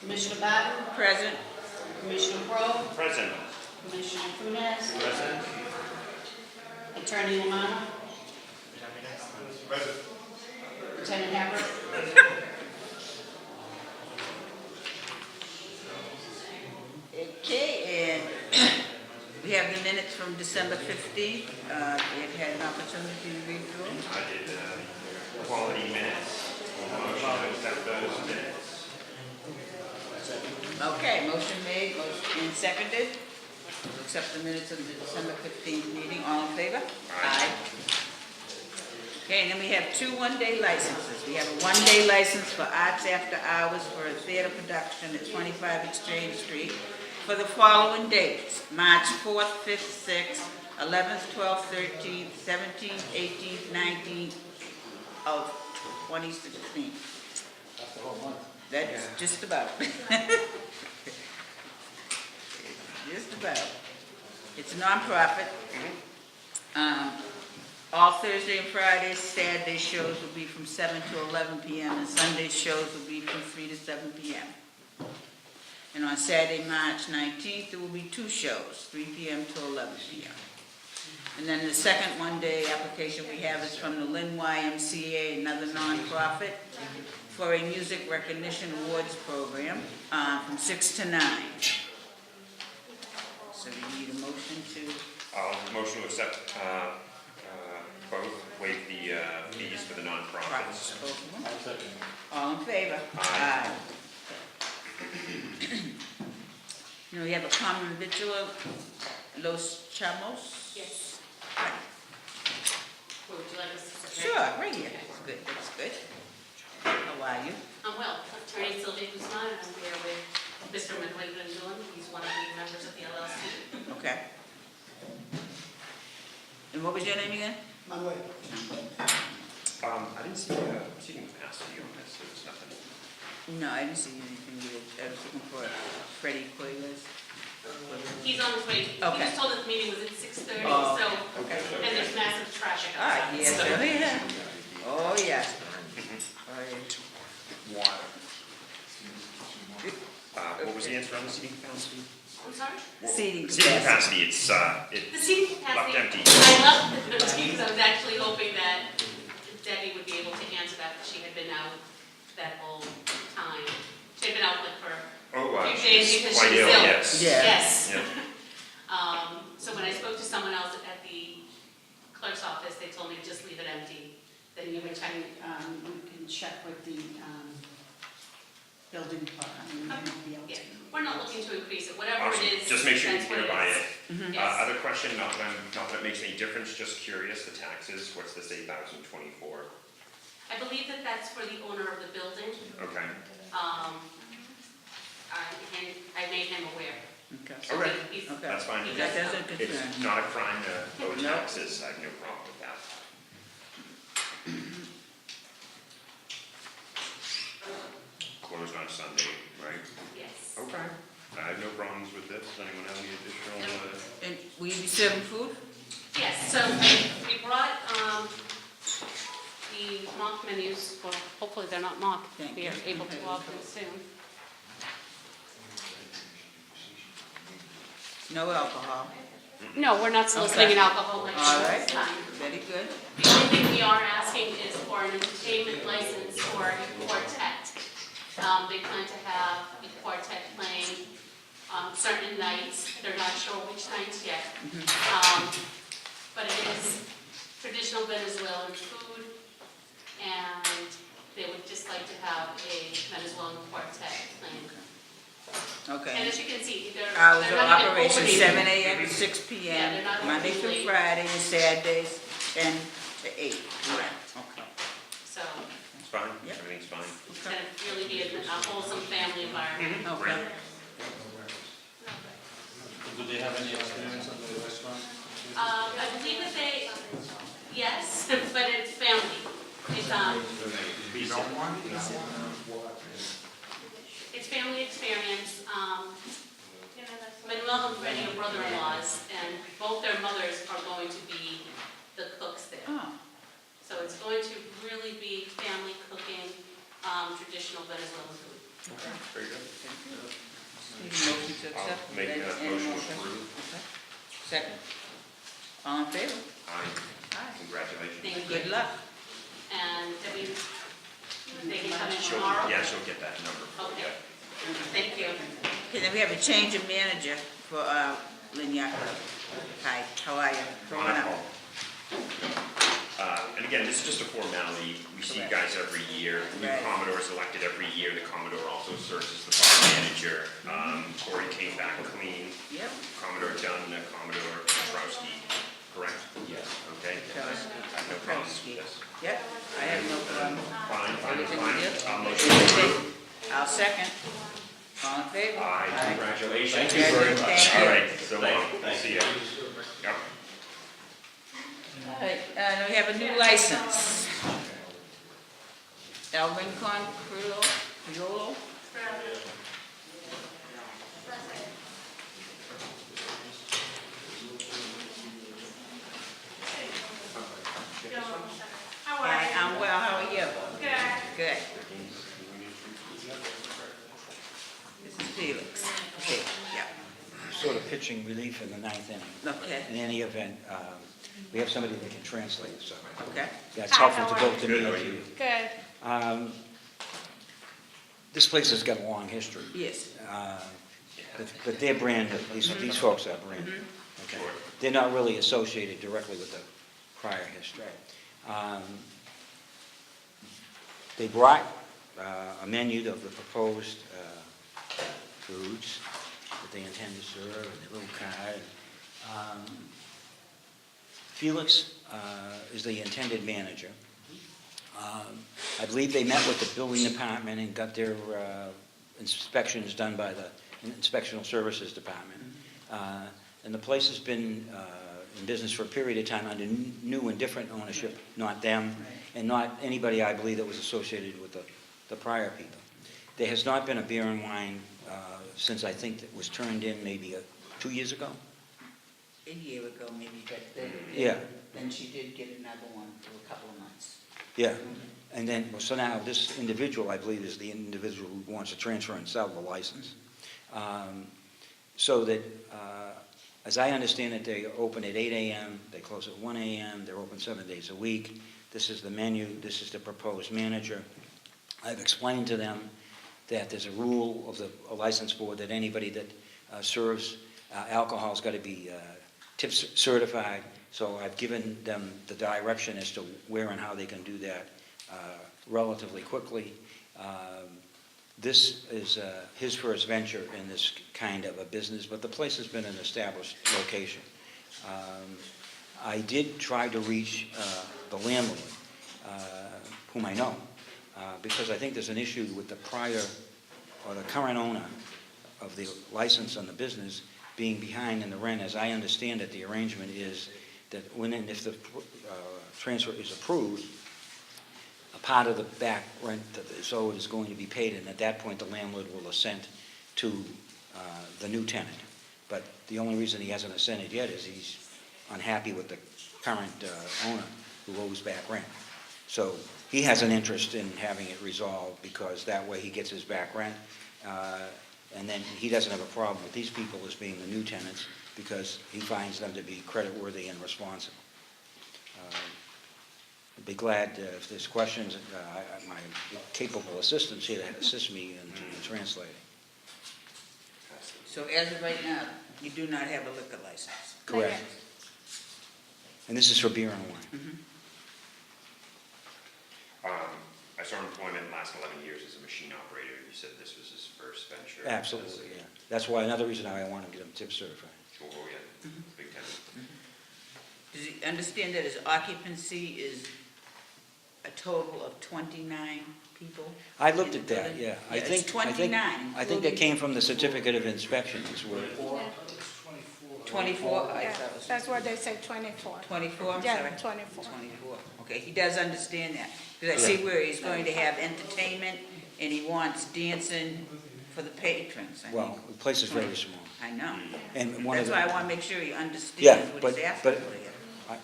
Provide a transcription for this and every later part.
Commissioner Barton? Present. Commissioner Crowe? Present. Commissioner Funes? Present. Attorney Lamanna? Present. Lieutenant Haber? Okay, and we have the minutes from December 15th. They've had an opportunity to read through them. I did quality minutes. Motion to accept those minutes. Okay, motion made, motion and seconded. Accept the minutes of the December 15th meeting. All in favor? Aye. Okay, and then we have two one-day licenses. We have a one-day license for Arts After Hours for a theater production at 25 Exchange Street for the following dates: March 4th, 5th, 6th, 11th, 12th, 13th, 17th, 18th, 19th of 2016. That's the whole month. That's just about. Just about. It's a nonprofit. All Thursday and Friday, Saturday shows will be from 7 to 11 p.m. and Sunday shows will be from 3 to 7 p.m. And on Saturday, March 19th, there will be two shows, 3 p.m. to 11 p.m. And then the second one-day application we have is from the Lynn YMCA, another nonprofit, for a music recognition awards program from 6 to 9. So we need a motion to... Motion to accept both, waive the fees for the nonprofits. both of them. I'll second. All in favor? Aye. Now we have a common vigil, Los Chamos. Yes. Right. What would you like us to say? Sure, right here. That's good, that's good. How are you? I'm well. Attorney Sylvia Guzman, and I'm here with Mr. Manuel Rendon. He's one of the members of the LLC. Okay. And what was your name again? Manuel. I didn't see seating capacity on this. There was nothing. No, I didn't see anything with it. I was looking for Freddie Cuevas. He's on his way. He Okay. was told that the meeting was at 6:30, Oh, so, okay. and there's massive traffic All right, outside. yes, so- yeah. Oh, yeah. Oh, yeah. What was the answer on the seating capacity? I'm sorry? Seating Seating capacity. capacity, The it's seating left capacity. empty. I left it empty because I was actually hoping that Debbie would be able to answer that, because she had been out that whole time. She had been out like for Oh, wow. a few days She's because quite she was ill, ill. yes. Yeah. Yes. Yeah. So when I spoke to someone else at the clerk's office, they told me to just leave it empty. Then you can check with the building department. You won't be able Yeah, to. we're not looking to increase it, whatever Awesome. it is. Just make sure you that's what hear by is. it. Yes. Other question, not that it makes any difference, just curious, the taxes, what's this 8,024? I believe that that's for the owner of the building. Okay. I made him aware. Okay. So Okay. he's- Okay. That's fine. he That does doesn't know. concern. It's not a crime to owe No. taxes, I have no problem with that. Closed on Sunday, right? Yes. Okay. I have no problems with this. Does anyone have any additional? And will you be serving food? Yes, so we brought the mock menus, well, hopefully they're not mock. Thank We are you. able to go out them soon. No alcohol. No, we're not soliciting an alcohol All license right. this time. Very good. The only thing we are asking is for an entertainment license for a quartet. They plan to have a quartet playing certain nights. They're not sure which nights yet. But it is traditional Venezuelan food, and they would just like to have a Venezuelan quartet playing. And Okay. as you can see, they're Hours of not even operation, opening. 7 a.m. to 6 Yeah, p.m., they're not Monday opening through late. Friday, and Saturdays, 10 to 8. Okay. So It's fine, Yep. everything's fine. it's going to really be a wholesome family environment. Okay. Do they have any experience on the restaurant? I believe that they, yes, but it's family. It's family experience. Manuel and Freddie are brother-in-laws, and both their mothers are going to be the cooks there. Oh, So it's going to really be family cooking, traditional Venezuelan food. Very good. Need a motion to I'll accept? make a Any motion more to questions? approve. Okay. Second. All in favor? Aye. Aye. Congratulations. Thank you. Good luck. And Debbie, they can come in She'll, tomorrow? yeah, she'll get that number. Okay, thank you. Okay, then we have a change of manager for Lynn Yacob. Hi, how are you? Come on up. And again, this is just a formality. We see you Correct. guys every year. New Right. Commodore is elected every year. The Commodore also serves as the bar manager. Corey came back clean. Yep. Commodore Dunn, Commodore Petrowski, correct? Yes. Okay. No problem. Petrowski. Yes. Yep, I have no problem. Fine, fine, Everything fine. good? I'll motion to approve. I'll second. All in favor? Aye, congratulations. Thank you very much. All right, so long. We'll see you. Yep. All right, now we have a new license. Lynn Criollo. How Hi, I'm well, how are you? Good. Good. This is Felix. Okay, yeah, Sort of pitching relief in the ninth inning. okay, In any event, we have somebody that can translate, so okay. that's Hi, helpful to how are both to me you? and to you. Good. This place has got a long history, Yes, but their brand, at least these folks are branded. Okay. They're not really associated directly with the prior history. They brought a menu of the proposed foods that they intend to serve, and their little card. Felix is the intended manager. I believe they met with the building department and got their inspections done by the Inspectional Services Department. And the place has been in business for a period of time under new and different ownership, not them, and not anybody, I believe, that was associated with the prior people. There has not been a beer and wine since I think it was turned in maybe 2 years ago. a year ago maybe, but then, Yeah. then she did get another one for a couple of months. Yeah, and then, so now this individual, I believe, is the individual who wants to transfer and sell the license. So that, as I understand it, they open at 8 a.m., they close at 1 a.m., they're open 7 days a week. This is the menu, this is the proposed manager. I've explained to them that there's a rule of the license board that anybody that serves alcohol's got to be tip certified. So I've given them the direction as to where and how they can do that relatively quickly. This is his first venture in this kind of a business, but the place has been an established location. I did try to reach the landlord, whom I know, because I think there's an issue with the prior, or the current owner of the license on the business being behind in the rent. As I understand it, the arrangement is that when and if the transfer is approved, a part of the back rent that is owed is going to be paid, and at that point, the landlord will assent to the new tenant. But the only reason he hasn't assented yet is he's unhappy with the current owner who owes back rent. So he has an interest in having it resolved, because that way he gets his back rent, and then he doesn't have a problem with these people as being the new tenants, because he finds them to be creditworthy and responsible. I'd be glad if there's questions, my capable assistants here to assist me in translating. So as of right now, you do not have a liquor license? Correct. And this is for beer and wine. I saw employment last 11 years as a machine operator. You said this was his first venture. Absolutely, yeah. That's why, another reason why I want to get him tip certified. Oh, yeah, big time. Does he understand that his occupancy is a total of 29 people? I looked at that, yeah. I it's think 29, I think that came from the certificate of inspection, is where, 24? I Yeah, thought it was that's what they say, 24. 24, I'm Yeah, sorry? 24. 24, okay, he does understand that. Because I see where he's going to have entertainment, and he wants dancing for the patrons. I well, mean, the place is very small. I know. And one of That's the, why I want to make sure he yeah, understands what but, he's asking but for here.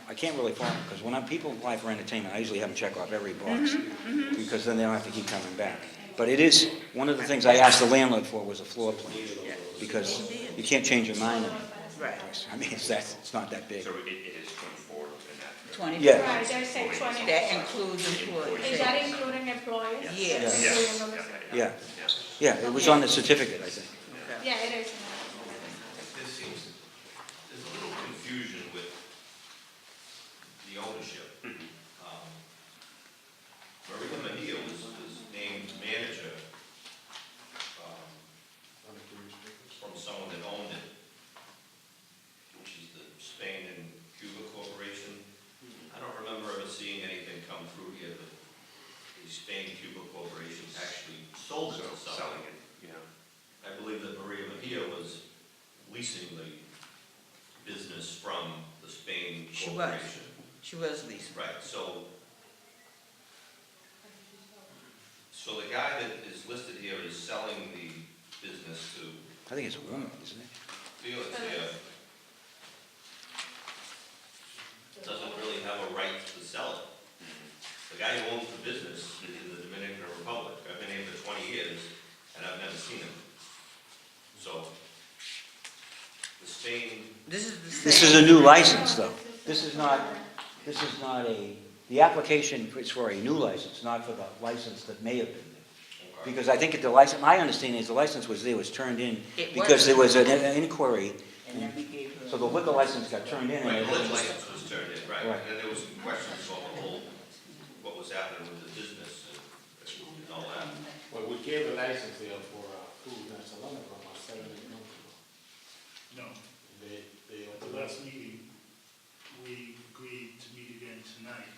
I can't really follow, because when people apply for entertainment, I usually have them check off every box, because then they don't have to keep coming back. But it is, one of the things I asked the landlord for was a floor plan, Yeah. because you can't change your mind on it. Right. I mean, it's not that big. So it is 24 in that. 24. Yeah. Right, they say 24. That includes employees. Is that including employees? Yes. Including the- Yeah, yeah, it was on the certificate, I think. Okay. Yeah, it is. There seems, there's a little confusion with the ownership. Maria Mejia was named manager from someone that owned it, which is the Spain and Cuba Corporation. I don't remember ever seeing anything come through here that the Spain Cuba Corporation actually sold it to someone. Selling it, yeah. I believe that Maria Mejia was leasing the business from the Spain She was. Corporation. She was Lisa. Right, so the guy that is listed here is selling the business to I think it's a woman, isn't it? Felix here. Doesn't really have a right to sell it. The guy who owns the business is in the Dominican Republic. I've been here for 20 years and I've never seen him. So the Spain, This is the same. This is a new license, though. This is not a, the application is for a new license, not for the license that may have been there. Because I think the license, my understanding is the license was there, was turned in, It because was. there was an inquiry, And then we gave her. so the liquor license got turned in. right, And the it was- license was turned in, right? Right. And then there was some questions about the whole, what was happening with the business and all that. Well, we gave a license there for food and salon for about 7 months ago. No, They at the last meeting, we agreed to meet again tonight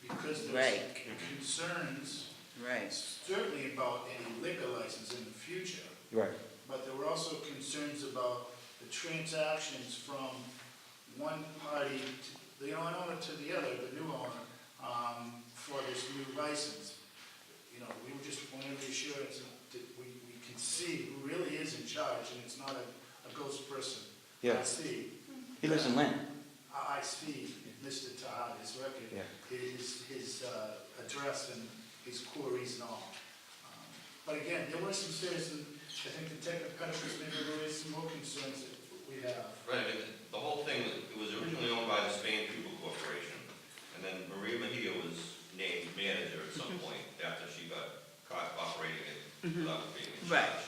because there's Right. concerns, Right. certainly about any liquor license in the future, Right, but there were also concerns about the transactions from one party, the owner to the other, the new owner, for this new license. You know, we just wanted reassurance that we can see who really is in charge, and it's not a ghost person. yeah. I see. He lives in Lynn. I see Mr. Tahad, his record, Yeah. his address and his queries and all. But again, there were some citizens, I think the technical maybe there is some more concerns that we have. Right, I mean, the whole thing, it was originally owned by the Spain Cuba Corporation, and then Maria Mejia was named manager at some point after she got caught operating it without being in Right. charge.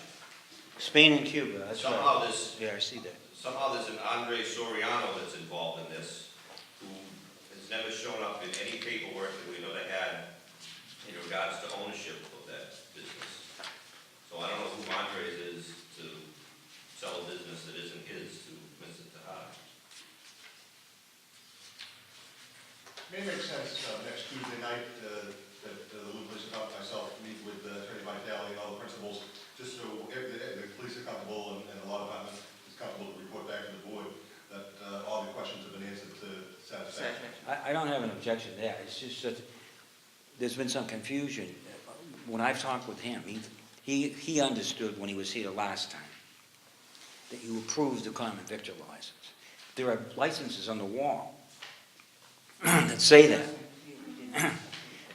Spain and Cuba, that's right. Somehow Yeah, I see that. there's an Andre Soriano that's involved in this, who has never shown up in any paperwork that we've ever had in regards to ownership of that business. So I don't know who Andres is to sell a business that isn't his to Mr. Tahad. May it make sense, next Tuesday night, that the Lynn Police Department, myself, meet with Attorney Vitale and all the principals, just so the police are comfortable and the law department is comfortable to report back to the board that all the questions have been answered to satisfaction. I don't have an objection to that, it's just that there's been some confusion. When I've talked with him, he understood when he was here last time that you approved the common victor license. There are licenses on the wall that say that,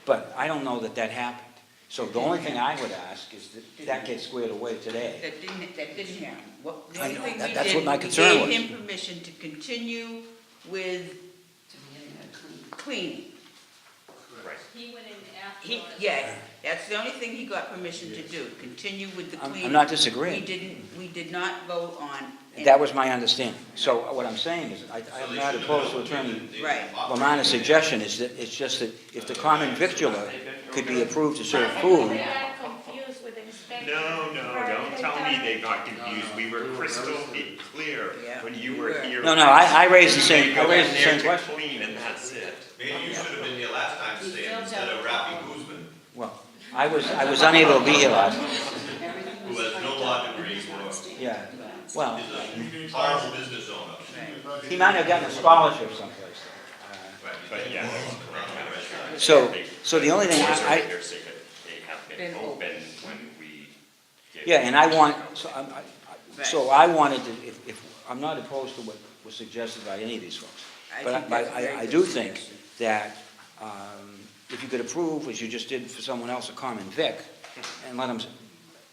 but I don't know that that happened. So the only thing I would ask is that that gets squared away today. That didn't happen. The I only know, thing we that's did, what my we concern was. gave him permission to continue with cleaning. Right. He went in He, afterwards. yeah, that's the only thing he got permission to do, continue with the cleaning. I'm not disagreeing. We did not vote on. That was my understanding. So what I'm saying is, I'm not opposed to Attorney Right. Lamanna's suggestion, is that it's just that if the common victular could be approved to serve food, They got confused with the inspection. No, don't tell me they got confused. We were crystal clear Yeah. when you were here. No, I raised the same, They I go raised in the there same to question. clean and that's it. Maybe you should have been here last time, He Stan, fills instead out of the Rafi form. Guzman, Well, I was unable to be here last time. Everything who was has no typed law up. degree Yeah, well, is a horrible business owner. Right. he might have gotten a scholarship someplace. Right. But yeah. So the only thing Doors are I, in their secret. They have been Been open when we gave. yeah, and I want, Right. so I wanted to, if, I'm not opposed to what was suggested by any of these folks. I But think that's a very I good do think suggestion. that if you could approve, as you just did for someone else, a common vic, and let them,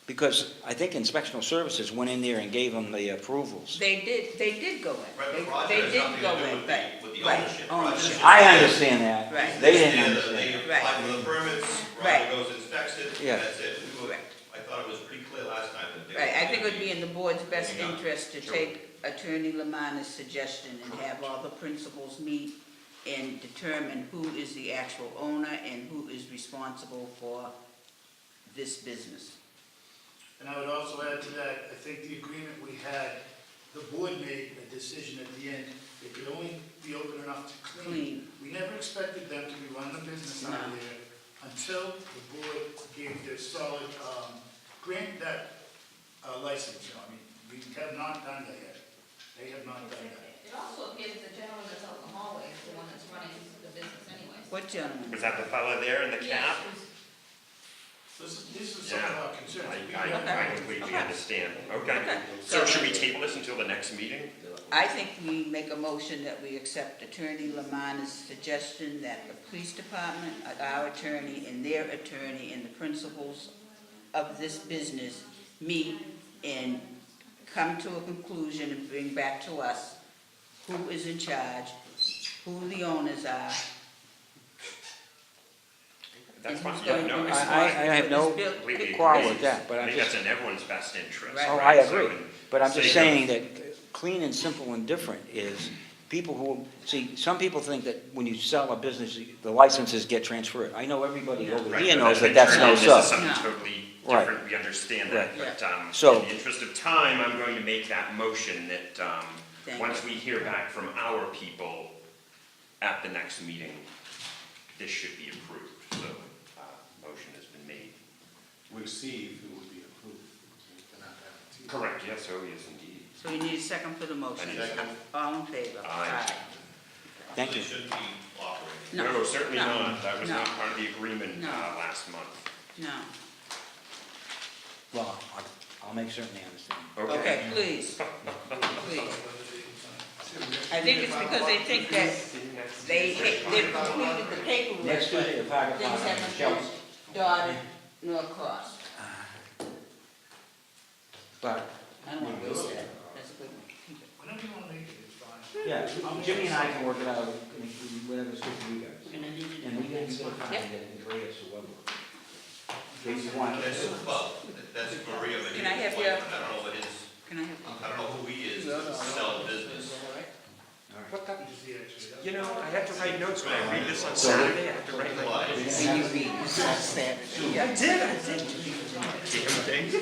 because I think inspectional services went in there and gave them the approvals. They did go in. Right, the They project has did nothing go to do in, with the, right, with the right, ownership. ownership. Project- I understand that. Right. They didn't They understand. apply for the permits, Right. Roger goes and inspects it, Yeah. and that's it. Right. I thought it was pretty clear last time that they. Right, I think it would be in the board's best Yeah. interest to Sure. take Attorney Lamanna's suggestion and have all the principals meet and determine who is the actual owner and who is responsible for this business. And I would also add to that, I think the agreement we had, the board made a decision at the end, it could only be open enough to clean. Clean. We never expected them to be running a business out of No. there until the board gave their solid, grant that license, you know, I mean, we have not done that yet. They have not done that. It also appears the gentleman that's out in the hallway is the one that's running the business anyways. What gentleman? Was that the fellow there in the cap? This is some of our concerns. I completely understand. Okay. Okay. So should we table this until the next meeting? I think we make a motion that we accept Attorney Lamanna's suggestion that the police department, our attorney, and their attorney, and the principals of this business meet and come to a conclusion and bring back to us who is in charge, who the owners are. That's and fine. who's Yeah, going to no, be it's I responsible have for no this bill- completely quarrel agree. with that, but I I'm think just, that's in everyone's best interest. Right. oh, I So agree. in But I'm just sake saying of- that clean and simple and different is people who, see, some people think that when you sell a business, the licenses get transferred. I know everybody over Right, here but knows then that that's turn no in, this so. is something No. totally Right. different, we understand that, Right. but, So- in the interest of time, I'm going to make that motion that, Thank once we hear back from our people at the next meeting, this should be approved, so, motion has been made. Receive, it would be approved. They're not guaranteed. Correct, yes, oh, yes, indeed. So you need a second for the motion. I need a second. All in favor? Aye. Thank you. They shouldn't be operating. No, certainly no, not, that was no. not part of the agreement, No. last month. No. Well, I'll make certain they understand. Okay, please. Please. I think it's because they think that they've completed the paperwork, Next but Tuesday, the fire things department, haven't Shelley. been dotted nor crossed. But, I don't want to waste that. That's a good one. Keep it. Whenever you want to make it, it's fine. yeah, Jimmy and I can work it out, whatever's good for you guys. We're gonna need to And do we can that. get a copy Yep. that can agree as to whether. In case you want. Well, that's Maria, but Can I have your- I don't know what his, Can I have? I don't know who he is to sell business. What the, You see, actually, you know, I have to write notes when I read this on So- Saturday, I have to write like Why? When you read, that's sad. Yeah, I did. I sent you. damn things.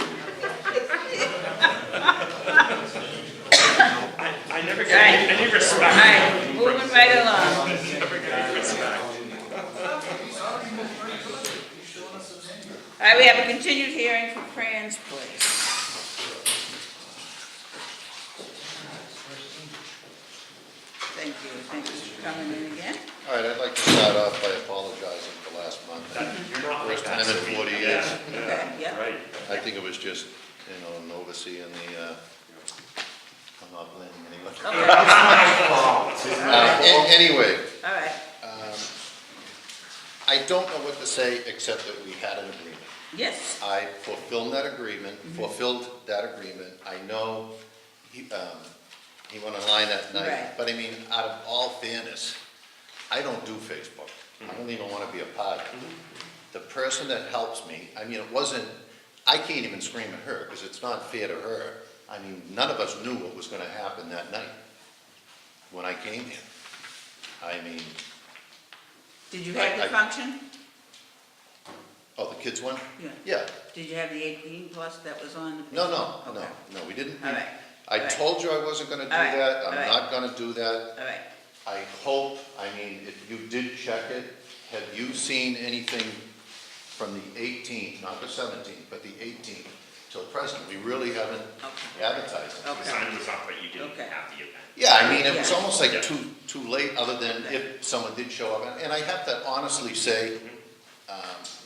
I never get any respect. All right, moving right along. Never get any respect. All right, we have a continued hearing for Cran's Place. Thank you for coming in again. All right, I'd like to start off by apologizing for last month. You're not like First that. time in sweet. 40 Yeah, years. Okay, yeah. Right. I think it was just, an overseeing the, I'm not blaming anyone. Anyway, All right, I don't know what to say except that we had an agreement. yes, I fulfilled that agreement, I know he went online that night. Right. But I mean, out of all fairness, I don't do Facebook. I don't even want to be a part of it. The person that helps me, I mean, I can't even scream at her because it's not fair to her. I mean, none of us knew what was going to happen that night when I came here. I mean, did you have the I- function? oh, the kids one? Yeah. Yeah. Did you have the 18 plus that was on? the No, Okay. we didn't. All right, I all right. told you I wasn't gonna do All right, that, all I'm right. not gonna do that. all right. I hope, I mean, if you did check it, have you seen anything from the 18th, not the 17th, but the 18th till present? We really haven't Okay. advertised it. The Okay. sign was up, but you didn't Okay. have the event. Yeah, I mean, it was Yeah. almost like Yeah. too late, other than if someone did show up. And I have to honestly say,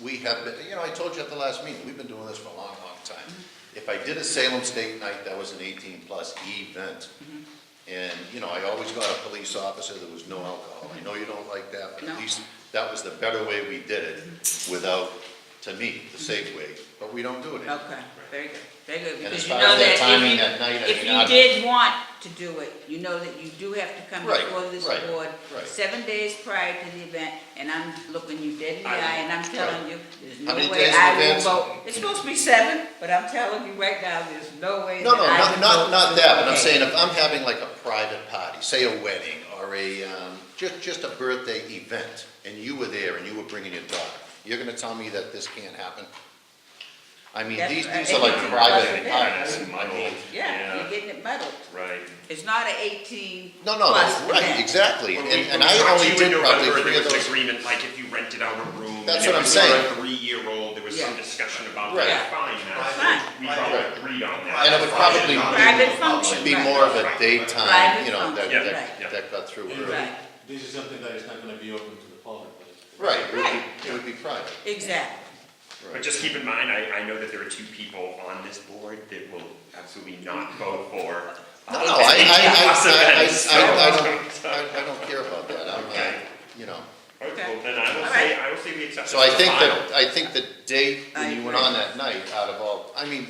we have been, I told you at the last meeting, we've been doing this for a long, long time. If I did a Salem State Night, that was an 18-plus event. And, I always got a police officer, there was no alcohol. I know you don't like that, but No. at least that was the better way we did it, without to me, the safe way, but we don't do it anymore. Okay, very good, very good, And because as you far know as that that timing that night, I if mean, you did want to do it, you know that you do have to come Right, before this right, board right. 7 days prior to the event, and I'm looking you dead in the eye, and I'm telling you, there's no How many way days in I will advance? vote. It's supposed to be 7, but I'm telling you right now, there's no way No, that no, I not, would not, vote not for that, the but I'm day. saying if I'm having like a private party, say a wedding or a, just a birthday event, and you were there and you were bringing your daughter, you're gonna tell me that this can't happen? I mean, That's these right. are like 18 private plus parties. event. I mean, Yeah, you're getting it muddled. Right. It's not an 18 no, no, plus right, event. exactly, When and we I talked to only you in did probably November, 3 there of was an those. agreement, like if you rented out a room. That's and what I'm it was saying. for a 3-year-old, there was some Yeah. discussion about Right. that, fine, That's that's, fine. we all agreed on that. And it would probably Private function, be right. more of a daytime, Private you know, that, function, that, right. that got through early. Right, This is something that is not gonna be open to the public, but it's. Right, Right. it would be private. exactly. But just keep in mind, I know that there are 2 people on this board that will absolutely not vote for. No, no, I I don't care about that, I'm, Okay. you know. Okay, well, then I will All say, right. I will say we accept. So it I as think final. that, I think the date I when you went agree. on that night, out of all, I mean,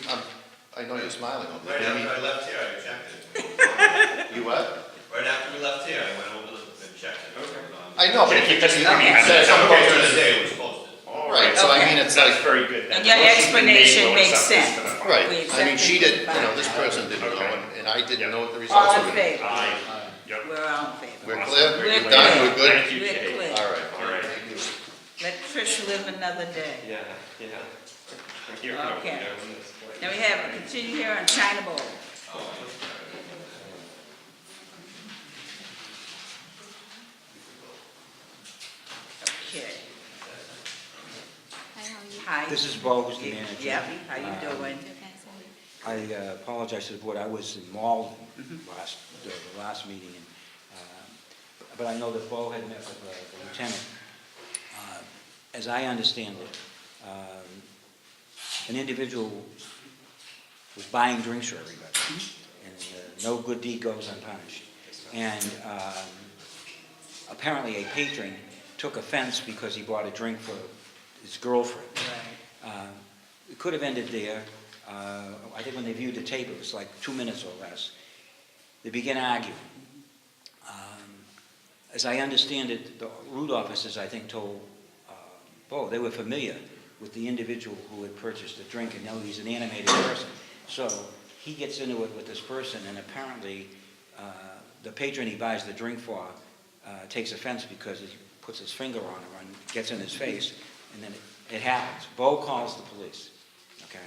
I know you're smiling on Right that, I mean, after I left here, I checked it. you what? Right after we left here, I went over and checked it. Okay. I know, but if you just, you Okay. said Some something, picture of the day it was posted. All right, so I Okay. mean, it's That's like, very good. And Then your the motion been made, explanation we'll makes accept this sense. for the final. right, We I accept mean, it she for didn't, the you know, file. this person didn't know, Okay. and I didn't Yep. know what the All results in were. favor? Aye. Yep. We're all in favor. We're Awesome. clear? We're We're done, clear. we're good? Thank you, We're Kate. clear. All right. All right. Thank you. Let Trish live another day. Yeah, yeah. Here, Okay. no, this way. Now we have a continue here on China Bowl. Okay. Hi, how are you? Hi. This is Bo, who's the manager. Yep, how you doing? I apologize to the board, I was in Malden the last meeting, and, but I know that Bo had met with the lieutenant. As I understand it, an individual was buying drinks for everybody, and no good deed goes unpunished. And apparently a patron took offense because he bought a drink for his girlfriend. Right. It could have ended there. I think when they viewed the tape, it was like 2 minutes or less. They began arguing. As I understand it, the root officers, I think, told Bo they were familiar with the individual who had purchased the drink, and know he's an animated person. So he gets into it with this person, and apparently the patron he buys the drink for takes offense because he puts his finger on her and gets in his face, and then it happens. Bo calls the police, okay?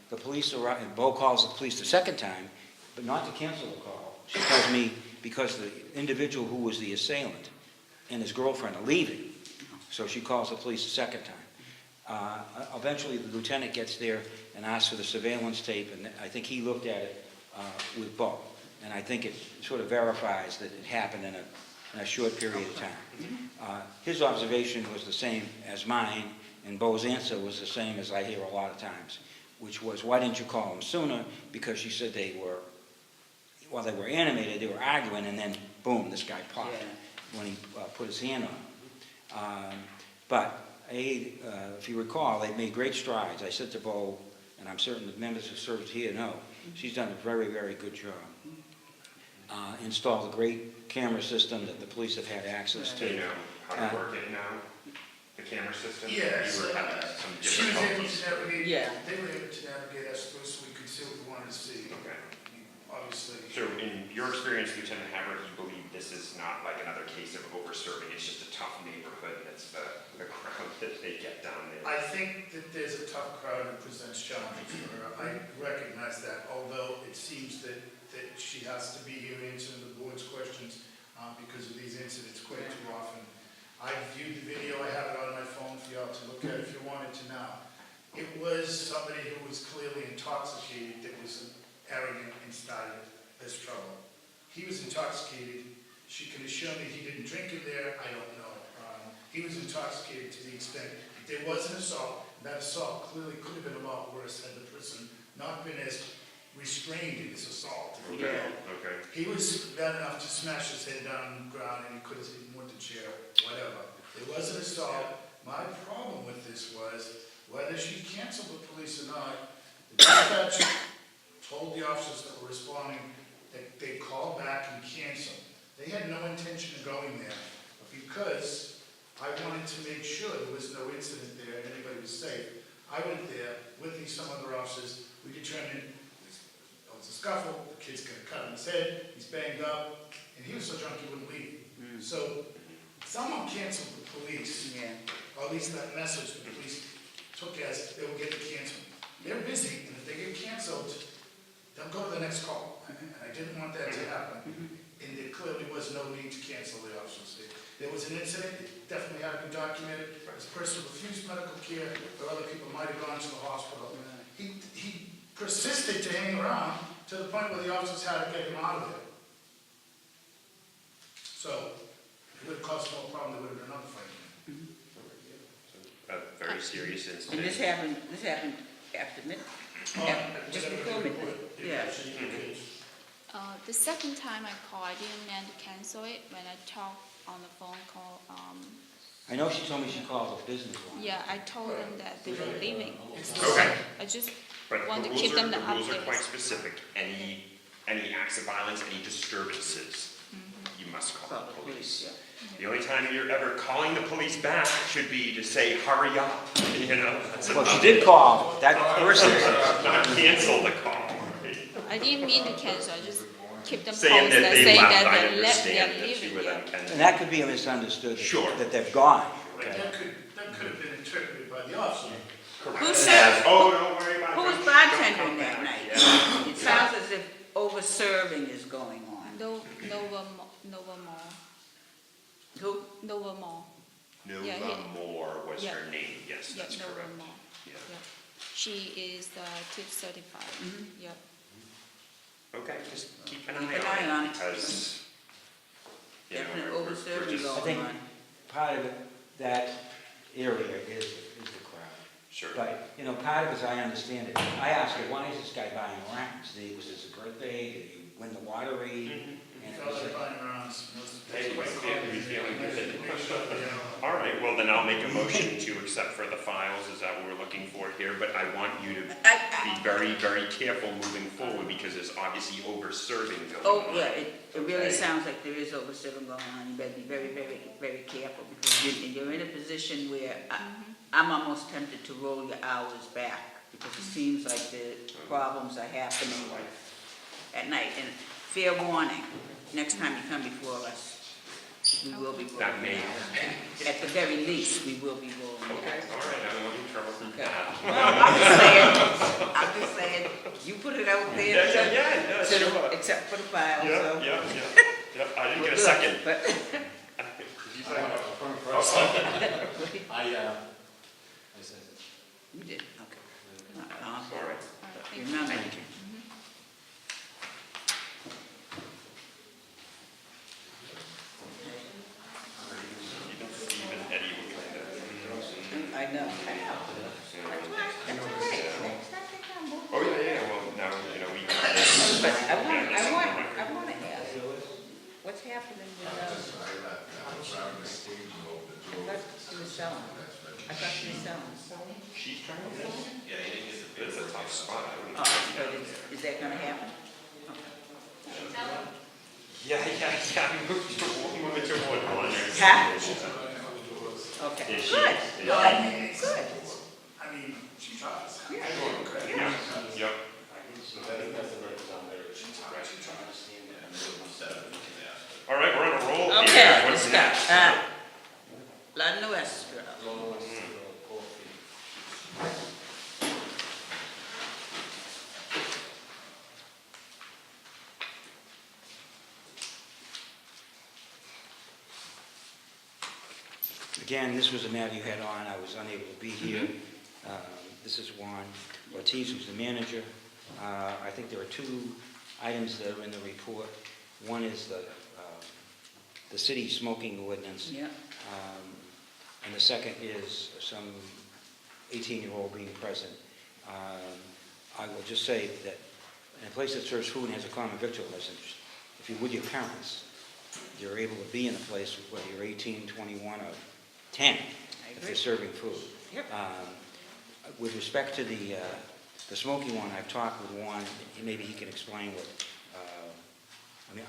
The police arrive, and Bo calls the police the second time, but not to cancel the call. She tells me because the individual who was the assailant and his girlfriend are leaving, so she calls the police a second time. Eventually, the lieutenant gets there and asks for the surveillance tape, and I think he looked at it with Bo, and I think it sort of verifies that it happened in a short period of time. His observation was the same as mine, and Bo's answer was the same as I hear a lot of times, which was, why didn't you call him sooner? Because she said while they were animated, they were arguing, and then, boom, this guy popped when he put his hand on him. But if you recall, they made great strides. I said to Bo, and I'm certain the members who served here know, she's done a very, very good job. Installed a great camera system that the police have had access Do to. you know how to work it now? The camera system? Yes, You were having some she was able difficulties. to navigate, Yeah. they were able to navigate us through so we could see what we wanted to see. Okay. I mean, obviously. So in your experience, Lieutenant Havert, you believe this is not like another case of over-serving, it's just a tough neighborhood, and it's the crowd that they get down there? I think that there's a tough crowd that presents challenges for her. I recognize that, although it seems that she has to be here answering the board's questions because of these incidents quite too often. I viewed the video, I have it on my phone for y'all to look at if you wanted to now. It was somebody who was clearly intoxicated that was arrogant and started this trouble. He was intoxicated. She can assure me he didn't drink in there. I don't know. He was intoxicated to the extent that there was an assault. That assault clearly could have been a lot worse had the person not been as restrained in this assault. Okay, okay. He was bad enough to smash his head down on the ground, and he could have even went to jail, whatever. There was an assault. My problem with this was, whether she canceled the police or not, the dispatch told the officers that were responding that they called back and canceled. They had no intention of going there, but because I wanted to make sure there was no incident there and everybody was safe, I went there with some other officers. We determined there was a scuffle, the kid's got a cut on his head, he's banged up, and he was so drunk he wouldn't leave. So someone canceled the police, Yeah. or at least that message the police took as they will get canceled. They're busy, and if they get canceled, they'll go to the next call. And I didn't want that to happen. And there clearly was no need to cancel the officers. There was an incident, it definitely had to be documented. This person refused medical care, or other people might have gone to the hospital. He persisted to hang around to the point where the officers had to get him out of there. So, it would have caused no problem, there would have been another fight. A very serious And incident. this happened after midnight, just before midnight. Yeah. The second time I called, I didn't mean to cancel it. When I talked on the phone call, I know she told me she called the business line. yeah, I told them that they were leaving. Okay. I just But want the to keep rules them the the rules are quite updates. specific. Any acts of violence, any disturbances, you must call the police. The only time you're ever calling the police back should be to say, hurry up, you know? That's Well, she about did it. call, that person Not cancel the call. I didn't mean to cancel. I just keep them Saying posted, that they saying left, that I they're understand that leaving. you were then and can. that could be a misunderstood. Sure. That they've gone. That could have been interpreted by the officer. Who said, Oh, don't worry about it. who was Don't bartending come that back. night? Yeah. It sounds as if over-serving is going on. Nova Mall. Who? Nova Mall. Nova Yeah, Moore was yeah. her name, yes, Yeah, that's Nova correct. Mall. Yeah. Yeah. She is tip certified. Yep. Okay, just keep an Keep eye an eye on on it it. because, you know, Definite we're over-serving just, I going think on. part of it, that area is the crowd. sure. But, you know, part of it is I understand it. I asked her, why is this guy buying rounds? Was this a birthday? Did he win the lottery? He And it felt was like like, buying around. Hey, he was feeling good. All right, well, then I'll make a motion to accept for the files, is that what we're looking for here? But I want you to be very, very careful moving forward, because there's obviously over-serving going on. Oh, yeah, it really Okay. sounds like there is over-serving going on. You better be very, very, very careful, because you're in a position where I'm almost tempted to roll your hours back, because it seems like the problems are happening at night. And fair warning, next time you come before us, we will be rolling That may- hours back. At the very least, we will be rolling Okay, hours. all right, I won't be in trouble from that. Well, I'm just saying, you put it out there. Yeah, to the- sure. Except for the file, Yeah, so. yeah, I didn't get a second. But, Did you say? I said, you did, okay. All right. Remember. Even Eddie will kind of. I know. That's all right. Next time they come, we'll- Oh, yeah, well, now, you know, we. But I want to ask, what's happening with, I thought she was selling. I thought she was selling. She's trying to. Yeah, you didn't get the It's a tough spot. I wouldn't- Oh, but is that gonna happen? Yeah, move it to Ward 1. Huh? Okay, Yeah, she good. is. Good. I mean, she tries. Yep. All right, we're on a roll here. Okay, What's let's next? go. La Nuestra. again, this was a matter you had on, I was unable to be here. This is Juan Ortiz, who's the manager. I think there are two items that are in the report. One is the city smoking ordinance. Yeah. And the second is some 18-year-old being present. I will just say that in a place that serves food and has a common victual license, if you're with your parents, you're able to be in a place whether you're 18, 21, or 10. I if they're serving food. Yep. With respect to the smoky one, I've talked with Juan, maybe he can explain what,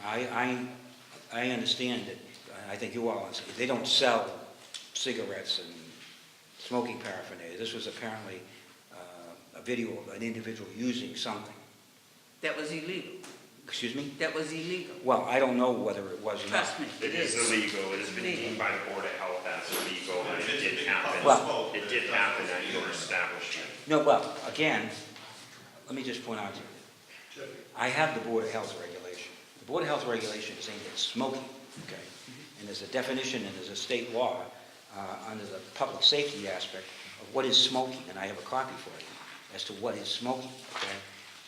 I understand that, I think you all understand, they don't sell cigarettes and smoking paraphernalia. This was apparently a video of an individual using something. That was illegal. Excuse me? That was illegal. Well, I don't know whether it was or not. Trust me. It is illegal, it has been deemed by the Board of Health as illegal, and it did happen. Well- It did happen at your establishment. No, well, again, let me just point out to you, I have the Board of Health regulation. The Board of Health regulation is aimed at smoking, okay? And there's a definition and there's a state law under the public safety aspect of what is smoking, and I have a copy for you as to what is smoking, okay?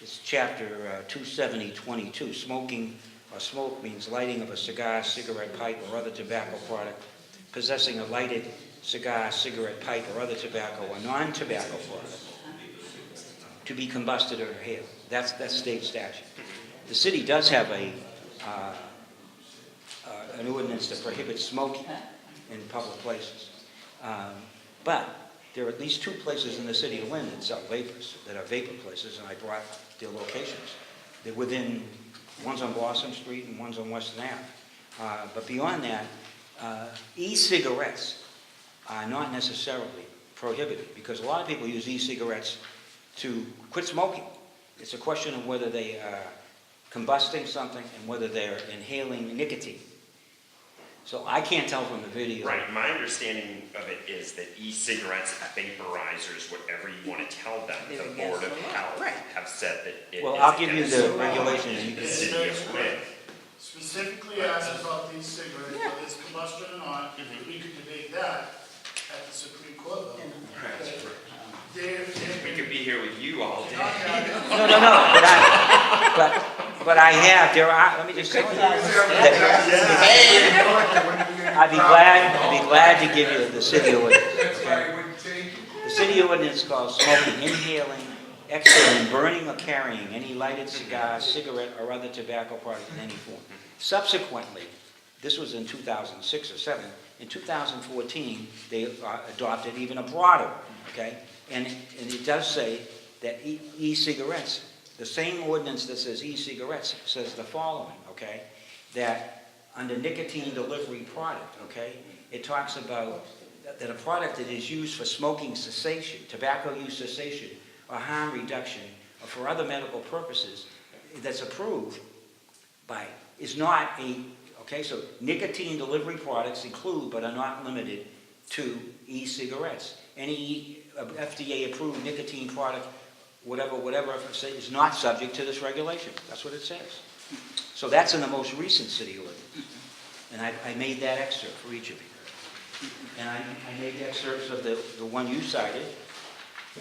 It's chapter 270.22. Smoking or smoke means lighting of a cigar, cigarette pipe, or other tobacco product, possessing a lighted cigar, cigarette pipe, or other tobacco or non-tobacco product to be combusted or inhaled. That's state statute. The city does have an ordinance that prohibits smoking in public places. But there are at least 2 places in the city of Lynn that sell vapors, that are vapor places, and I brought their locations. They're within, one's on Blossom Street and one's on Western Ave. But beyond that, e-cigarettes are not necessarily prohibited, because a lot of people use e-cigarettes to quit smoking. It's a question of whether they are combusting something and whether they're inhaling nicotine. So I can't tell from the video. Right, my understanding of it is that e-cigarettes, vaporizers, whatever you want to tell them, They're the against Board of the law. Health Right. have said that it is Well, I'll give you against the law regulation. in the city of Lynn. Specifically asked about these cigarettes, whether it's combustion or not, we could debate that at the Supreme Court level. We could be here with you all day. No, but I have, let me just say, I'd be glad to give you the city ordinance, okay? The city ordinance calls smoking, inhaling, exhaling, burning or carrying any lighted cigar, cigarette, or other tobacco product in any form. Subsequently, this was in 2006 or 7, in 2014, they adopted even a broader, okay? And it does say that e-cigarettes, the same ordinance that says e-cigarettes says the following, okay? That under nicotine delivery product, okay, it talks about that a product that is used for smoking cessation, tobacco use cessation, or harm reduction, or for other medical purposes, that's approved by, is not okay, so nicotine delivery products include but are not limited to e-cigarettes. Any FDA-approved nicotine product, whatever is not subject to this regulation. That's what it says. So that's in the most recent city ordinance. And I made that excerpt for each of you. And I made excerpts of the one you cited,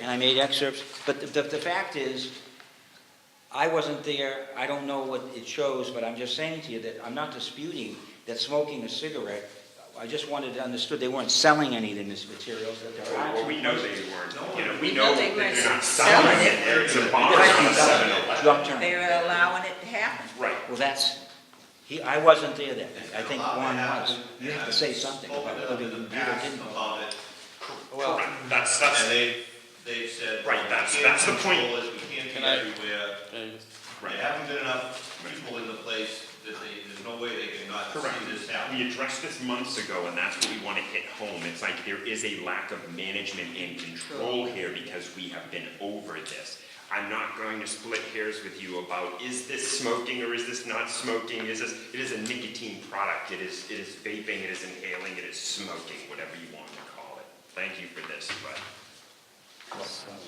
and I made excerpts, but the fact is, I wasn't there, I don't know what it shows, but I'm just saying to you that I'm not disputing that smoking a cigarette. I just wanted to understand they weren't selling any of these materials. That they're Well, we know they weren't, we know know they that weren't they're not selling selling it. it, there's a box on a 7-Eleven. Drop turn. They were allowing it to happen. Right. Well, I wasn't there then. I think Juan was. You have to say something about whether you did or didn't. About it, Well, that's, and they've said. Right, we that's can't the point. control it, We can't be everywhere. right. There haven't been enough people in the place that there's no way they can not Correct. see this happen. We addressed this months ago, and that's what we want to hit home. It's like there is a lack of management and control here because we have been over this. I'm not going to split hairs with you about is this smoking or is this not smoking? It is a nicotine product. It is vaping, it is inhaling, it is smoking, whatever you want to call it. Thank you for this, but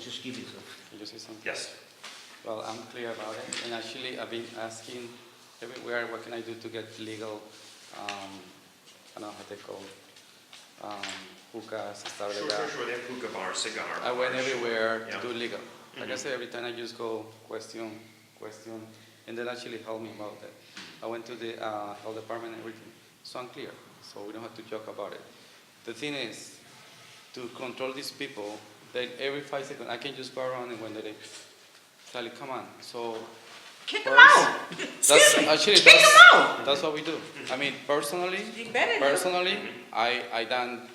Just give you the. Can you say something? yes. Well, I'm clear about it, and actually I've been asking everywhere, what can I do to get legal, I don't know how they call hookahs, stuff like that. Sure, they have hookah bar, cigar I went bars. everywhere Yeah. to do legal. Like I said, every time I just go question, and they actually helped me about that. I went to the health department and everything, so I'm clear, so we don't have to joke about it. The thing is, to control these people, that every 5 seconds, I can just go around and when they tell you, come on, so. Kick them out. Excuse me. Actually, Kick them out. that's what we do. I mean, personally, You better do. I done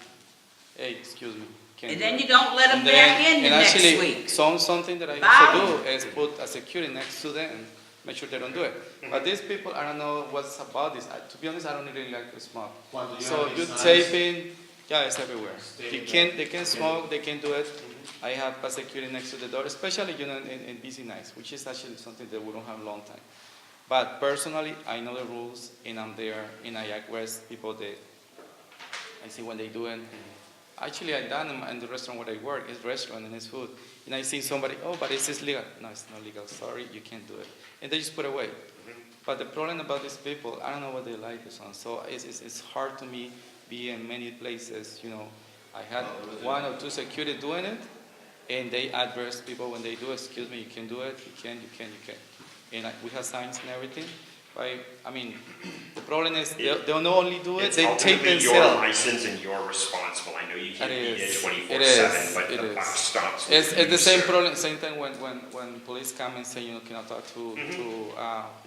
hey, excuse me. can't And do then it." you don't let them And then- back in the and next actually, week. Something that I Bow. also do is put a security next to them, make sure they don't do it. But these people, I don't know what's about this. To be honest, I don't really like to smoke. Juan, do you So have any you signs? taping, yeah, it's everywhere. Stating They can smoke, they can do it. I have a security next to the door, especially in busy nights, which is actually something that we don't have a long time. But personally, I know the rules, and I'm there, and I request people that I see when they do it. Actually, I done in the restaurant where I work. It's restaurant and it's food, and I see somebody, oh, but is this legal? No, it's not legal. Sorry, you can't do it, and they just put away. But the problem about these people, I don't know what they like or something. So it's hard to me be in many places. I had one or two security doing it, and they address people when they do, excuse me, you can do it, you can. And we have signs and everything. I mean, the problem is they don't only do it, It's they take ultimately your themselves. license and you're responsible. I know you can't It be there is. 24/7, but It the is. buck stops It's with you, the same sir. problem, same thing when police come and say, can I talk to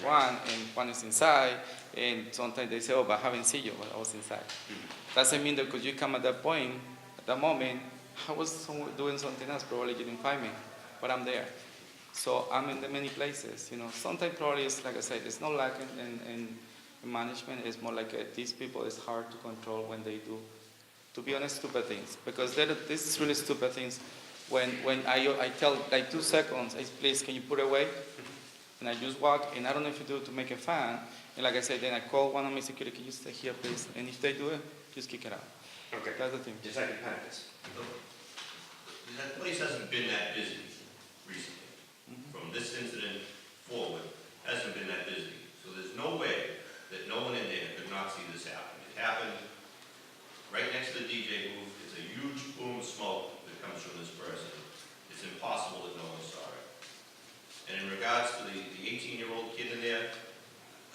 Juan, and Juan is inside, and sometimes they say, oh, but I haven't seen you, but I was inside. Doesn't mean that because you come at that point, at that moment, I was doing something else, probably you didn't find me, but I'm there. So I'm in the many places, Sometimes probably it's, like I said, it's not like in management, it's more like these people, it's hard to control when they do, to be honest, stupid things. Because this is really stupid things. When I tell, like 2 seconds, please, can you put away? And I just walk, and I don't know if you do it to make a fan. And like I said, then I call one of my security, can you stay here, please? And if they do it, just kick it out. Okay. That's the thing. Executive Pattis. That place hasn't been that busy recently. From this incident forward, hasn't been that busy. So there's no way that no one in there could not see this happen. It happened right next to the DJ booth. It's a huge plume of smoke that comes from this person. It's impossible that no one saw it. And in regards to the 18-year-old kid in there,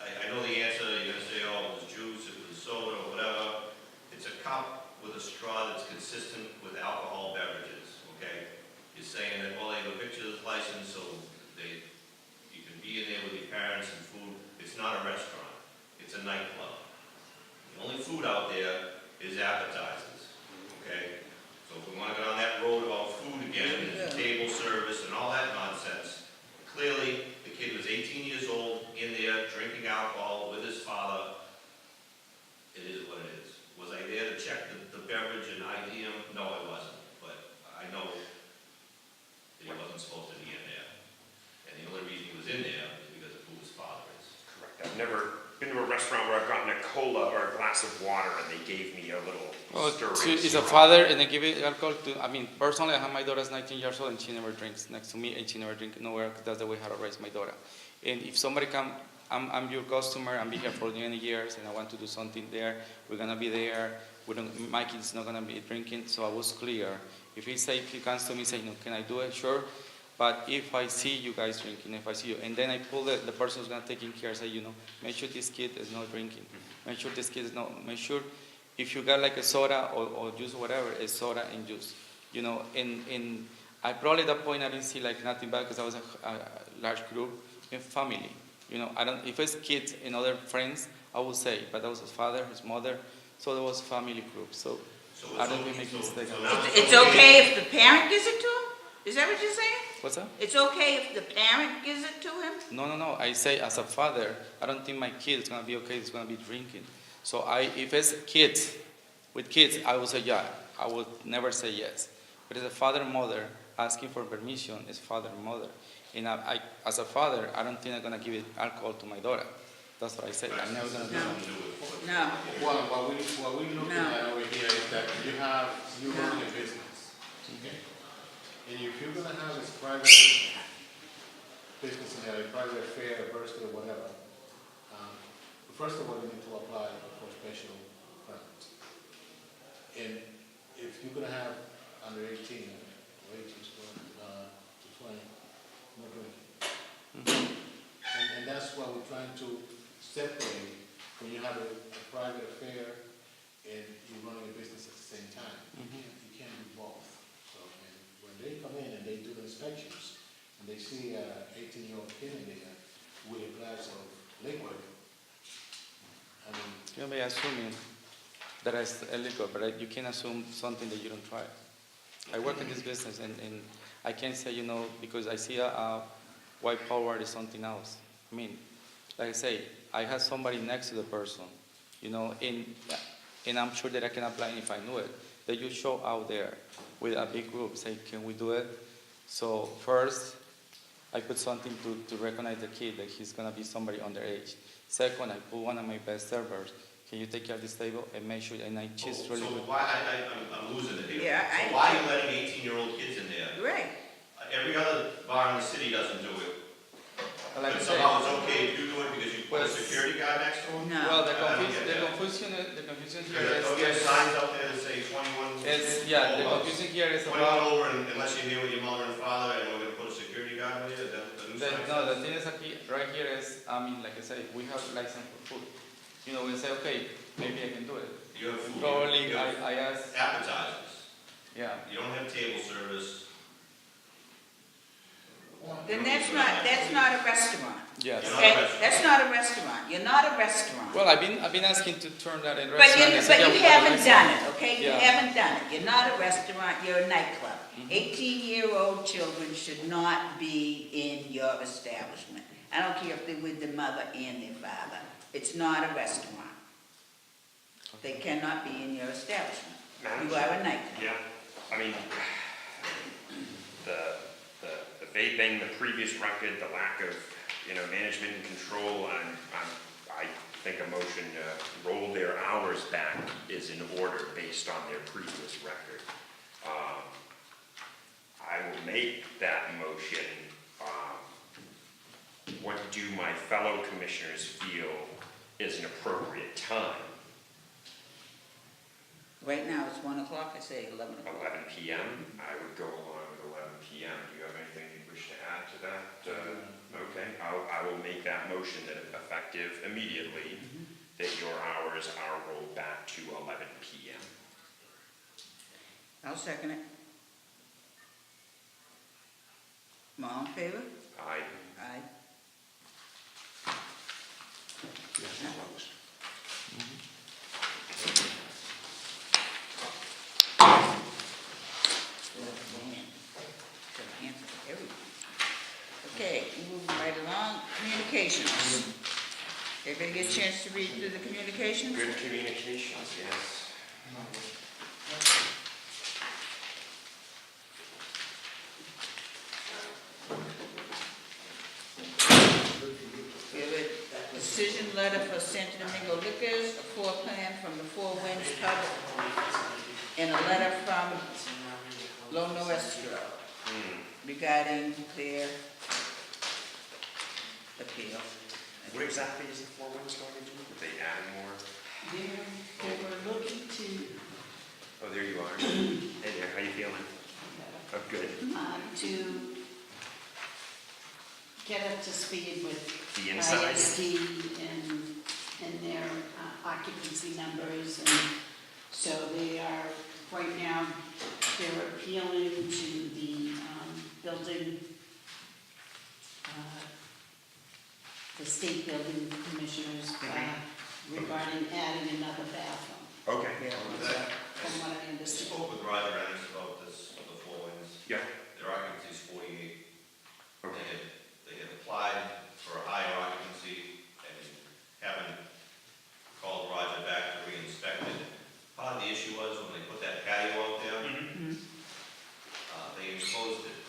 I know the answer. You're going to say, oh, it was juice, it was soda, or whatever. It's a cup with a straw that's consistent with alcohol beverages, okay? You're saying that, well, they have a picture's license, so you can be in there with your parents and food. It's not a restaurant. It's a nightclub. The only food out there is appetizers, okay? So if we want to go down that road about food again, and table service and all that nonsense, clearly the kid was 18 years old in there drinking alcohol with his father. It is what it is. Was I there to check the beverage and ID him? No, I wasn't. But I know that he wasn't supposed to be in there. And the only reason he was in there is because of who his father is. Correct. I've never been to a restaurant where I've gotten a cola or a glass of water and they gave me a little stirring. It's a father, and they give it alcohol to. I mean, personally, I have my daughter's 19 years old, and she never drinks next to me, and she never drinks nowhere. Because that's the way how to raise my daughter. And if somebody come, I'm your customer. I'm been here for many years, and I want to do something there. We're gonna be there. My kid's not gonna be drinking, so I was clear. If he comes to me, say, no, can I do it? Sure. But if I see you guys drinking, if I see you, and then I pull the person who's gonna take care, say, make sure this kid is not drinking. Make sure this kid is not. Make sure. If you got like a soda or juice or whatever, it's soda and juice. In I probably at that point I didn't see like nothing bad because I was a large group and family. I don't. If it's kids and other friends, I would say, but that was his father, his mother, so there was a family group. So I don't think make mistake. It's okay if the parent gives it to him? Is that what you're saying? What's that? It's okay if the parent gives it to him? No. I say as a father, I don't think my kid is gonna be okay. It's gonna be drinking. So if it's kids, with kids, I would say yeah. I would never say yes. But as a father and mother asking for permission, it's father and mother. And I, as a father, I don't think I'm gonna give alcohol to my daughter. That's what I say. I'm never gonna do that. No. Well, what we're looking at over here is that you run a business, okay? And if you're gonna have this private business in there, a private affair, a birthday, or whatever, first of all, you need to apply for special permit. And if you're gonna have under 18, or 18 to 20, no drinking. And that's why we're trying to separate when you have a private affair and you're running a business at the same time. You can't do both. So when they come in and they do the inspections and they see an 18-year-old kid in there with a glass of liquid, I mean, You may assuming. that is illegal, but you can't assume something that you don't try. I work in this business, and I can't say, because I see a white power is something else. I mean, like I say, I have somebody next to the person, and I'm sure that I can apply it if I knew it. That you show out there with a big group, say, can we do it? So first, I put something to recognize the kid that he's gonna be somebody underage. Second, I put one of my best servers. Can you take care of this table and make sure, and I just really So good. why, I'm losing it here. Yeah, So why are you letting 18-year-old kids in there? Right. Every other bar in the city doesn't do it. Like I But say, somehow it's okay if you do it because you put a Well, security guard next to him? No. well, I don't get that. confusion here Don't you have is, signs out there that say 21? the confusion here is 21 about, over unless you're here with your mother and father and we're gonna put a security guard with you, is that the new sign? no, the thing is right here is, like I say, we have license for food. We say, okay, maybe I can do it. You have food. Probably, You have I ask, appetizers. yeah. You don't have table service. Then that's not a restaurant. Yes. You're not a Okay, restaurant. that's not a restaurant. You're not a restaurant. Well, I've been asking to turn that in But restaurant. you, and say, but you yeah, haven't done it, okay? You Yeah. haven't done it. You're not a restaurant, you're a nightclub. 18-year-old children should not be in your establishment. I don't care if they're with their mother and their father. It's not a restaurant. They cannot be in your establishment. You are a nightclub. Yeah, I mean, the vaping, the previous record, the lack of, management and control, I think a motion to roll their hours back is in order based on their previous record. I will make that motion. What do my fellow commissioners feel is an appropriate time? Right now, it's 1 o'clock, I say 11 o'clock. 11 p.m. I would go along with 11 p.m. Do you have anything you wish to add to that? Okay, I will make that motion that effective immediately, that your hours are rolled back to 11 p.m. I'll second it. All in favor? Aye. Aye. Okay, moving right along, communications. Everybody get a chance to read through the communications? Good communications, yes. We have a decision letter for Santo Domingo Liquors, a floor plan from the Four Winds Pub, and a letter from Lo Nuestro regarding their appeal. What exactly is the Four Winds going to do? Are they adding more? They were looking to, Oh, there you are. Hey there, how you feeling? Oh, good. to get up to speed with The inside? ISD and their occupancy numbers, and so they are, right now, they're appealing to the building, the state building commissioners regarding adding another bathroom. Okay. From what I I understand. spoke with Roger Ennis about this, of the Four Winds. Yeah. Their occupancy is 48. Okay. They had applied for a higher occupancy and haven't called Roger back to re-inspect it. Part of the issue was when they put that patio out there, they enclosed it,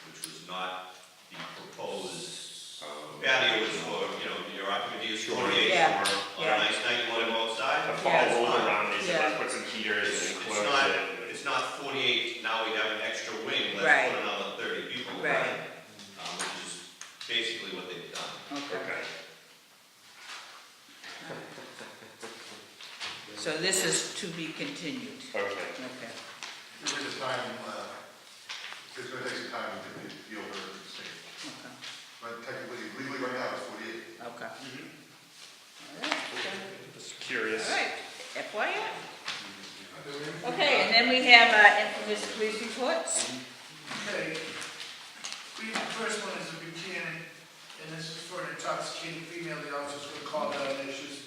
which was not the proposed patio. Was for, your occupancy is 48. Yeah, On a nice night, you want to go outside. The fall Yeah. rolled around, they said, Yeah. let's put some heaters and It's close not, it. it's not 48, now we have an extra wing, let's Right. put another 30 people. Right. Which is basically what they've done. Okay. So this is to be continued. Okay. Okay. There is a time, it's gonna take some time to get the deal for the state. Okay. But technically, legally right now, it's 48. Okay. All right. Just curious. All right. FYI. Okay, and then we have infamous police reports. Okay. The first one is a Buchanan, and this is for an intoxicated female. The officer's going to call out on issues.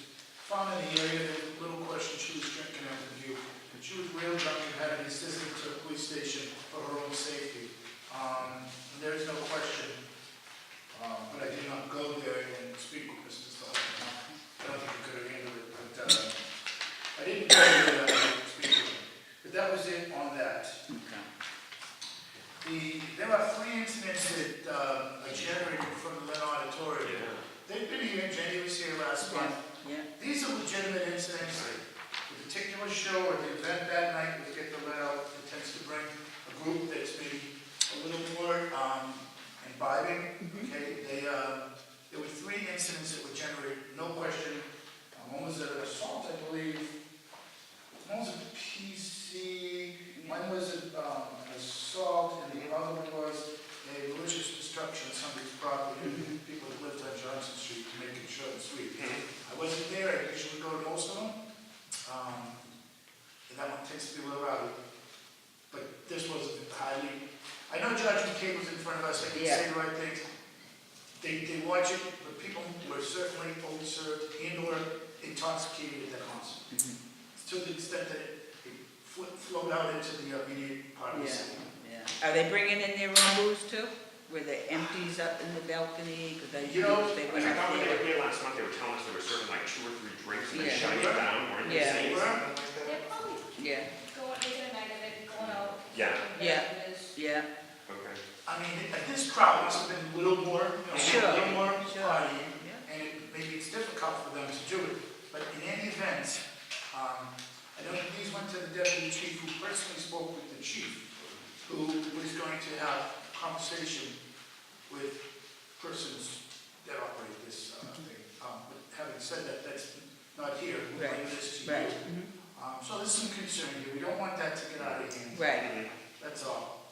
found in the area, there was a little question, she was drinking at the view. And she was real drunk and had to be assisted to the police station for her own safety. There is no question, but I did not go there and speak with Mr. Sullivan. I don't think he could have handled it, but I didn't go there to speak with him. But that was it on that. Okay. There are 3 incidents that are generated from the Lynn Auditorium. They've been here, Jenny was here last month. Yeah. These are legitimate incidents. The particular show or the event that night, we get the let out, it tends to bring a group that's maybe a little more imbibing. Okay, there were 3 incidents that were generated, no question. One was an assault, I believe. One was a PC, one was an assault, and the other one was a malicious destruction of somebody's property. People that lived on Johnson Street to make it short and sweet. I wasn't there, I usually go to most of them. And that one tends to be a little rowdy. But this wasn't highly. I know Judge McCabe was in front of us, I can say the right things. They watch it, but people were certainly overserved and or intoxicated at that concert. To the extent that it flowed out into the immediate part of the city. Yeah. Are they bringing in their own booze too? Were they empties up in the balcony? Because I You know, they I went up thought when they were there. here last month, they were telling us they were serving like 2 or 3 drinks and they Yeah. shut it down, weren't they? Yeah. saying Were? something like that? They're probably Yeah, going, making a night of it, going out. Yeah. Yeah. yeah. Okay. I mean, this crowd must have been a little more, Sure. a little more Sure. partying, Yeah. and maybe it's difficult for them to do it. But in any event, I know that these went to the deputy chief, who personally spoke with the chief, who was going to have conversation with persons that operate this thing. But having said that, that's not here. We'll Right. bring this to you. Right. So there's some concern here. We don't want that to get out of hand. Right. That's all.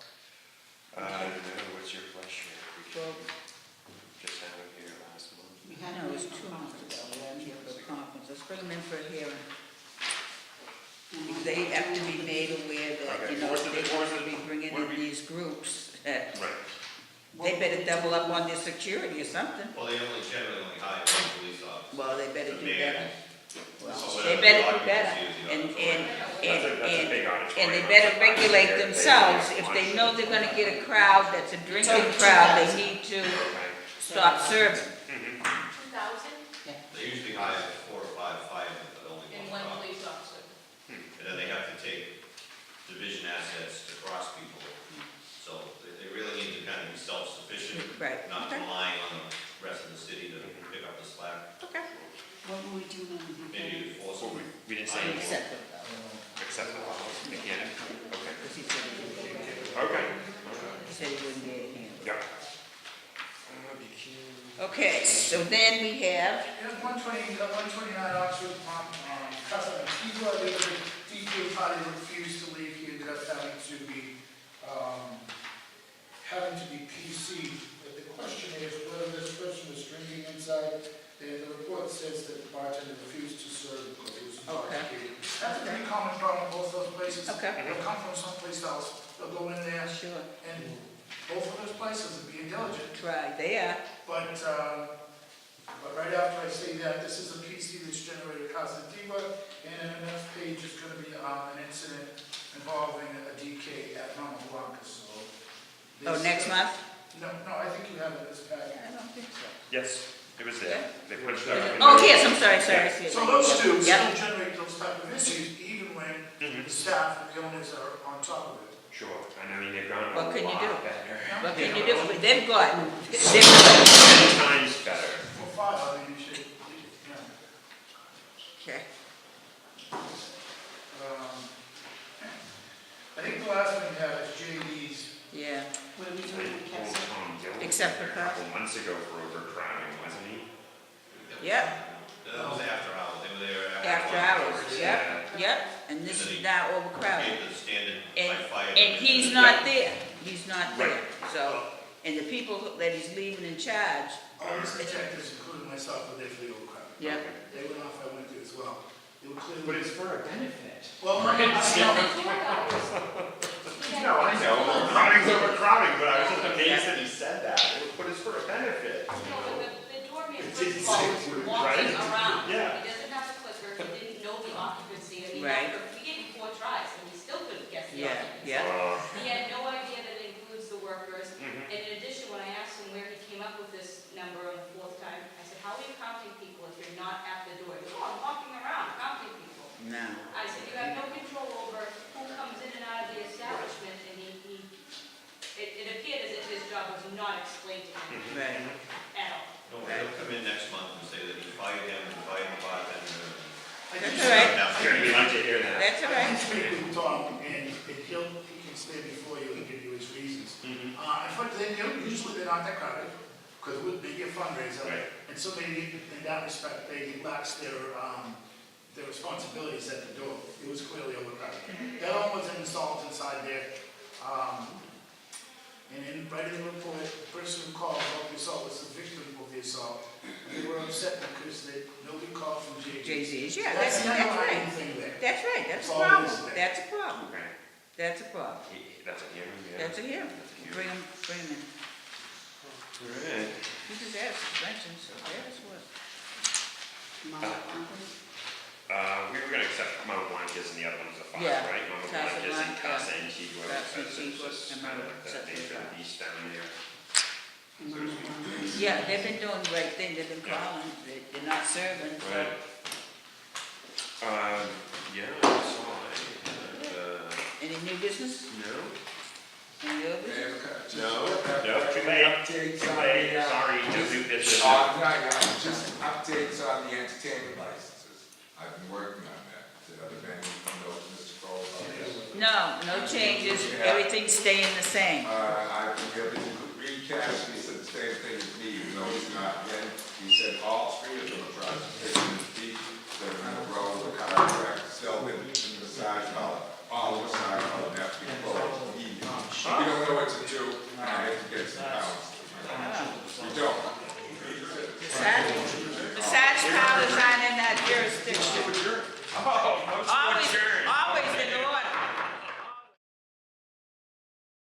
No, what's your question? Well, Just had it here last month. We had no, it was a 2 months ago. We had them here for a conference. Let's bring them in for a hearing. Mhm. They have to be made aware that, Okay. you know, What if was they the- want to be bringing what in are we- these groups, that Right. they better double up on their security or something. Well, they generally only hire 1 police officer. Well, they better The do mayor. better. Well, So they whatever better the do better. occupancy is, And, you know, and, That's a and, big and auditorium. they better regulate themselves. If they know they're gonna get a crowd that's a drinking crowd, they need to Okay. stop serving. 2,000 They usually hire 4 or 5 firemen, but only and 1 one cop. police officer. And then they have to take division assets to cross people. So they really need to kind of be self-sufficient. Right, Not okay. relying on the rest of the city to pick up the slack. Okay. What were we doing on the weekend? Maybe you force So them. we didn't say anything. Except for Except the policy, mechanic. Okay. because he said he wouldn't be able to- Okay. he said he wouldn't be able to handle it. Yeah. Okay, so then we have, Yeah, 129 Oxford, customer, T-Boy, the DQ party refused to leave, he ended up having to be PC. But the question is whether this person was drinking inside, and the report says that the bartender refused to serve because he was intoxicated. That's a pretty common problem in both those places. Okay. They'll come from someplace else, they'll go in there, sure, and both of those places are being diligent. right, they are. But right after I say that, this is a PC that's generated positiva, and then the next page is gonna be, an incident involving a DK at Mama Blanca, so. Oh, this- next month? No, I think you have it in this packet. I don't think so. Yes, it was there. They punched Is out. it- Oh, yes, I'm sorry, I see it. So those two Yep. still generate those type of issues, even when the staff and the owners are on top of it. Sure, and I mean, they've gone a What can you do? lot better. What can you do? They've got, 10 times better. For 5, I mean, you should, yeah. okay, I think the last one you have is JD's. yeah, What are we I doing with told Kelsey? Tom Gillen Except for a couple months ago for overcrowding, wasn't he? yep, That was after hours, they were there after hours, yep, yep, and this is now Paid overcrowded. the standard And, by fire. and he's not there, he's not there, Right. so, and the people that he's leaving in charge, All these detectives, including myself, were there for the overcrowd. yep, They went off, I went there as well. They were clearly. But it's for a benefit. Well, I No, I know, overcrowding's overcrowding, but I was just amazed that he said that. But it's for a benefit. No, the doorman It first didn't of all say was to, walking right? around. Yeah. He doesn't have to click He had no idea that it includes the workers. Mhm. And in addition, when I asked him where he came up with this number on the fourth time, I said, how are you counting people if you're not at the door? He goes, oh, I'm walking around counting people. No. I said, you have no control over who comes in and out of the establishment, and it appeared as if his job was not explained to him Right. at all. No, he'll come in next month and say that he fired him and fired the bartender. That's all right. Good, we like to hear that. That's all I right. can speak with Tom, and he can stand before you and give you his reasons. But then, usually they're not that crowded, because it would be a fundraiser. Right. And so maybe in that respect, they relaxed their responsibilities at the door. It was clearly overcrowded. That one was installed inside there. And in writing the report, the person who called about the assault was the victim of the assault. They were upset because nobody called from JJ's. JZ's, yeah, That's that's the underlying right. thing there. That's right, that's a That's all it problem. is there. That's a problem. Okay. That's a problem. That's a hearing, yeah. That's a hearing. That's a hearing. Bring him in. All right. He just asked suspension, so there's what. We were gonna accept Mount Blancas and the other one's a five, Yeah. right? Mount Casa Blancas and Blanca. Casa Antigua, Casa because it's Antigua just and kind of Mount like the nature of the beast down there. Yeah, they've been doing the right thing, they've been calling, they're not serving, so. Right. Yeah, I saw it. Any new business? No? Any other business? No, too late. Too late, sorry, no new business. Just updates on the entertainment licenses. I've been working on that. Did other venues know Mr. Cole about this? No, no changes, everything's staying the same. I've been able to recast, he said the same thing as me, even though he's not again. He said all three of them are trying to take his feet, they're in a row, the contract, Selden, and the massage parlor. All the massage parlor have to be closed. We don't know what to do, and I have to get some pounds. We don't. Massage parlors aren't in that jurisdiction. Oh, Always